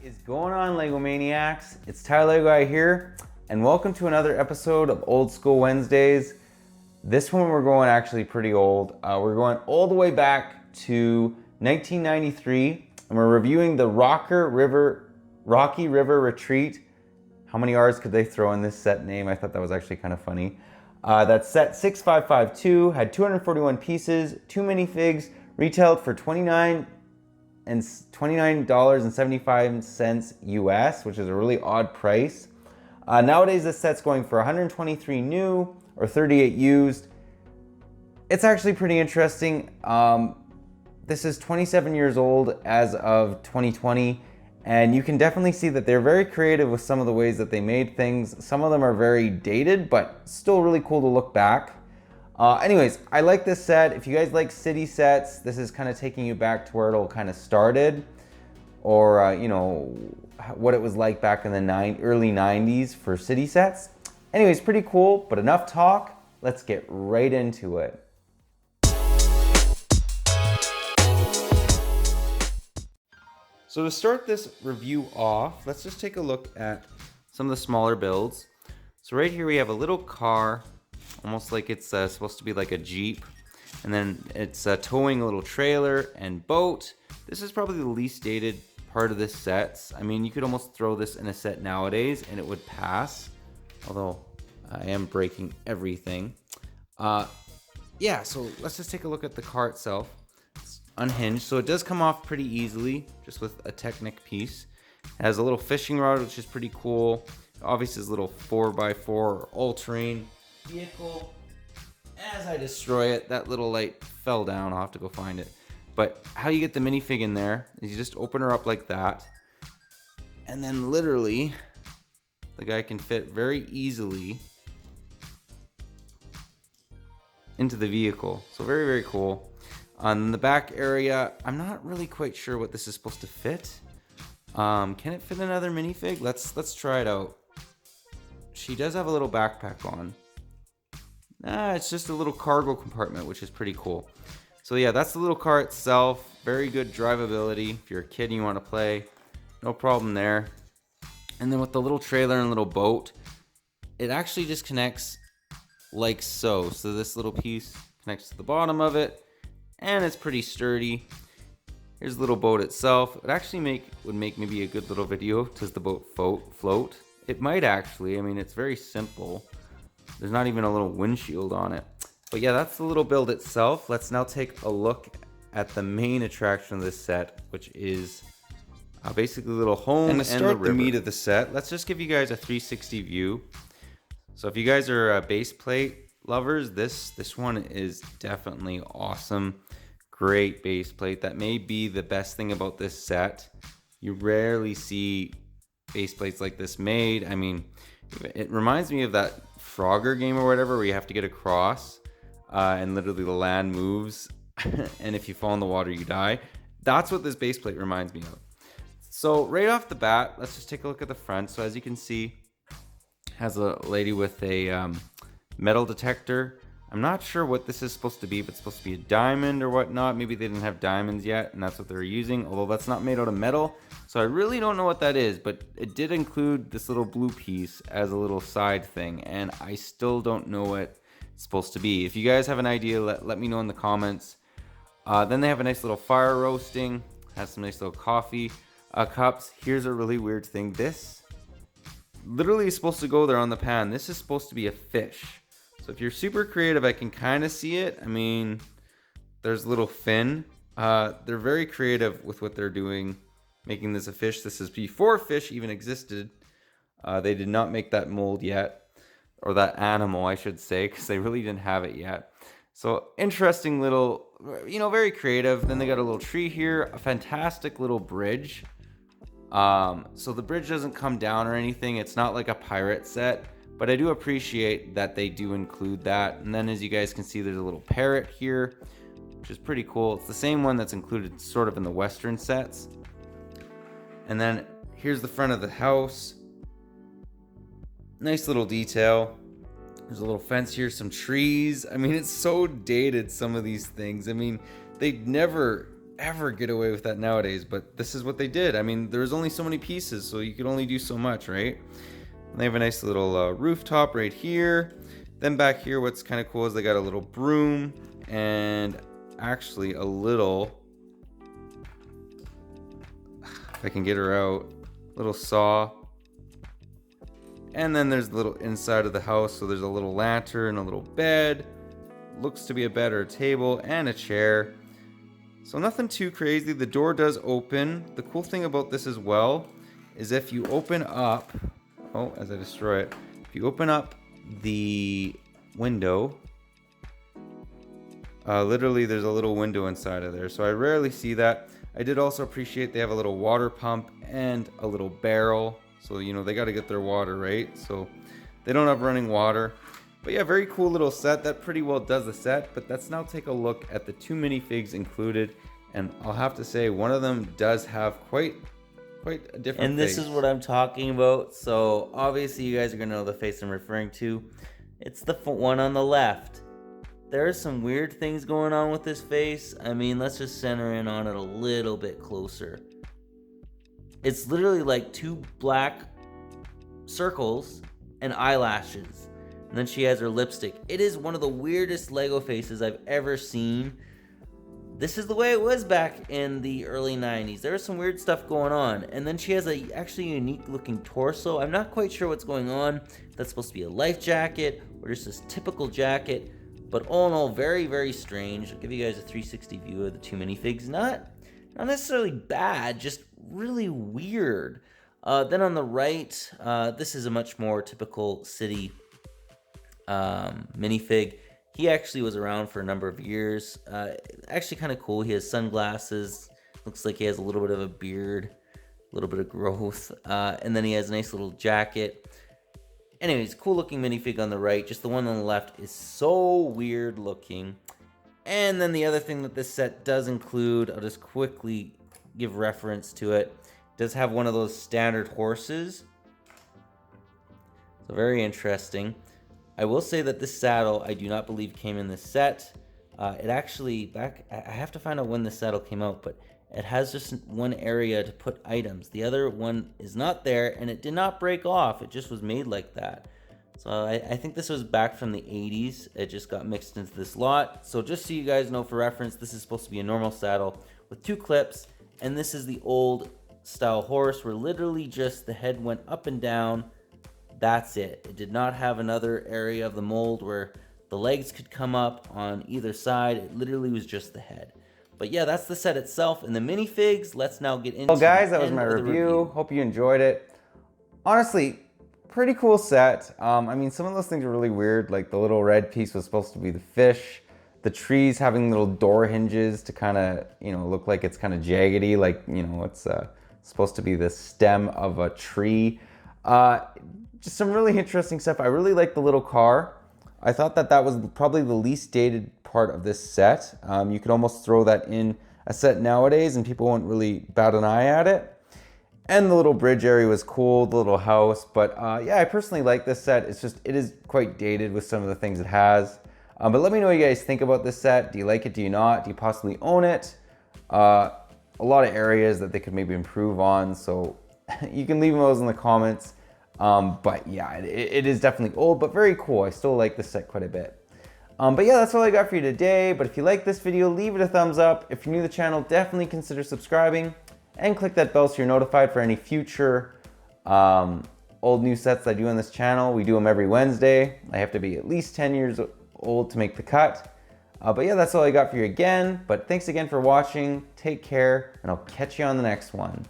Is going on, LEGO Maniacs? It's Tyler Lego Guy here, and welcome to another episode of Old School Wednesdays. This one we're going actually pretty old. We're going all the way back to 1993, and we're reviewing the Rocky River Retreat. How many R's could they throw in this set name? I thought that was actually kind of funny. That set 6552 had 241 pieces, 2 minifigs, retailed for $29.75 US, which is a really odd price. Nowadays, this set's going for 123 new or 38 used. It's actually pretty interesting. This is 27 years old as of 2020, and you can definitely see that they're very creative with some of the ways that they made things. Some of them are very dated, but still really cool to look back. Anyways, I like this set. If you guys like city sets, this is kind of taking you back to where it all kind of started, or what it was like back in the early 90s for city sets. Anyways, pretty cool, but enough talk. Let's get right into it. So to start this review off, let's just take a look at some of the smaller builds. So right here we have a little car, almost like it's supposed to be like a Jeep, and then it's towing a little trailer and boat. This is probably the least dated part of this set. I mean, you could almost throw this in a set nowadays and it would pass, although I am breaking everything. Yeah, so let's just take a look at the car itself. It's unhinged, so it does come off pretty easily, just with a Technic piece. It has a little fishing rod, which is pretty cool. Obviously, it's a little 4x4 all-terrain vehicle. As I destroy it, that little light fell down. I'll have to go find it. But how you get the minifig in there is you just open her up like that, and then literally the guy can fit very easily into the vehicle. So very, very cool. On the back area, I'm not really quite sure what this is supposed to fit. Can it fit another minifig? Let's try it out. She does have a little backpack on. It's just a little cargo compartment, which is pretty cool. So yeah, that's the little car itself. Very good drivability. If you're a kid and you want to play, no problem there. And then with the little trailer and little boat, it actually just connects like so. So this little piece connects to the bottom of it, and it's pretty sturdy. Here's the little boat itself. It actually would make maybe a good little video. Does the boat float? It might actually. I mean, it's very simple. There's not even a little windshield on it. But yeah, that's the little build itself. Let's now take a look at the main attraction of this set, which is basically a little home and to start the meat of the set. Let's just give you guys a 360 view. So if you guys are base plate lovers, this one is definitely awesome. Great base plate. That may be the best thing about this set. You rarely see base plates like this made. I mean, it reminds me of that Frogger game or whatever, where you have to get across and literally the land moves and if you fall in the water you die. That's what this base plate reminds me of. So right off the bat, let's just take a look at the front. So as you can see, has a lady with a metal detector. I'm not sure what this is supposed to be, but it's supposed to be a diamond or whatnot. Maybe they didn't have diamonds yet and that's what they're using, although that's not made out of metal. So I really don't know what that is, but it did include this little blue piece as a little side thing, and I still don't know what it's supposed to be. If you guys have an idea, let me know in the comments. Then they have a nice little fire roasting, has some nice little coffee cups. Here's a really weird thing. This literally is supposed to go there on the pan. This is supposed to be a fish. So if you're super creative, I can kind of see it. I mean, there's a little fin. They're very creative with what they're doing, making this a fish. This is before fish even existed. They did not make that mold yet, or that animal, I should say, because they really didn't have it yet. So interesting little, very creative. Then they got a little tree here, a fantastic little bridge. So the bridge doesn't come down or anything. It's not like a pirate set, but I do appreciate that they do include that. And then as you guys can see, there's a little parrot here, which is pretty cool. It's the same one that's included sort of in the Western sets. And then here's the front of the house. Nice little detail. There's a little fence here, some trees. I mean, it's so dated, some of these things. I mean, they never ever get away with that nowadays, but this is what they did. I mean, there's only so many pieces, so you could only do so much, right? And they have a nice little rooftop right here. Then back here, what's kind of cool is they got a little broom and actually a little, if I can get her out, little saw. And then there's the little inside of the house, so there's a little lantern, a little bed, looks to be a bed or a table, and a chair. So nothing too crazy. The door does open. The cool thing about this as well is if you open up, oh, as I destroy it, if you open up the window, literally there's a little window inside of there. So I rarely see that. I did also appreciate they have a little water pump and a little barrel. So, you know, they got to get their water, right? So they don't have running water. But yeah, very cool little set. That pretty well does the set. But let's now take a look at the 2 minifigs included. And I'll have to say, one of them does have quite a different And this face. is what I'm talking about. So obviously you guys are going to know the face I'm referring to. It's the one on the left. There are some weird things going on with this face. I mean, let's just center in on it a little bit closer. It's literally like 2 black circles and eyelashes. And then she has her lipstick. It is one of the weirdest Lego faces I've ever seen. This is the way it was back in the early 90s. There was some weird stuff going on. And then she has a actually unique looking torso. I'm not quite sure what's going on. If that's supposed to be a life jacket or just this typical jacket. But all in all, very, very strange. I'll give you guys a 360 view of the 2 minifigs. Not necessarily bad, just really weird. Then on the right, this is a much more typical city minifig. He actually was around for a number of years. Actually kind of cool. He has sunglasses. Looks like he has a little bit of a beard, a little bit of growth. And then he has a nice little jacket. Anyways, cool looking minifig on the right. Just the one on the left is so weird looking. And then the other thing that this set does include, I'll just quickly give reference to it, does have one of those standard horses. So very interesting. I will say that this saddle, I do not believe came in this set. It actually, I have to find out when the saddle came out, but it has just one area to put items. The other one is not there, and it did not break off. It just was made like that. So I think this was back from the 80s. It just got mixed into this lot. So just so you guys know for reference, this is supposed to be a normal saddle with 2 clips, and this is the old style horse where literally just the head went up and down. That's it. It did not have another area of the mold where the legs could come up on either side. It literally was just the head. But yeah, that's the set itself. And the minifigs, let's now get into Well guys, that was my review. Hope you enjoyed it. Honestly, pretty cool set. I mean, some of those things are really weird. Like the little red piece was supposed to be the fish. The trees having little door hinges to kind of, you know, look like it's kind of jaggedy. Like, you know, it's supposed to be the stem of a tree. Just some really interesting stuff. I really like the little car. I thought that that was probably the least dated part of this set. You could almost throw that in a set nowadays and people won't really bat an eye at it. And the little bridge area was cool, the little house. But yeah, I personally like this set. It's just, it is quite dated with some of the things it has. But let me know what you guys think about this set. Do you like it? Do you not? Do you possibly own it? A lot of areas that they could maybe improve on. So you can leave those in the comments. But yeah, it is definitely old, but very cool. I still like this set quite a bit. But yeah, that's all I got for you today. But if you like this video, leave it a thumbs up. If you're new to the channel, definitely consider subscribing and click that bell so you're notified for any future old new sets I do on this channel. We do them every Wednesday. I have to be at least 10 years old to make the cut. But yeah, that's all I got for you again. But thanks again for watching. Take care, and I'll catch you on the next one.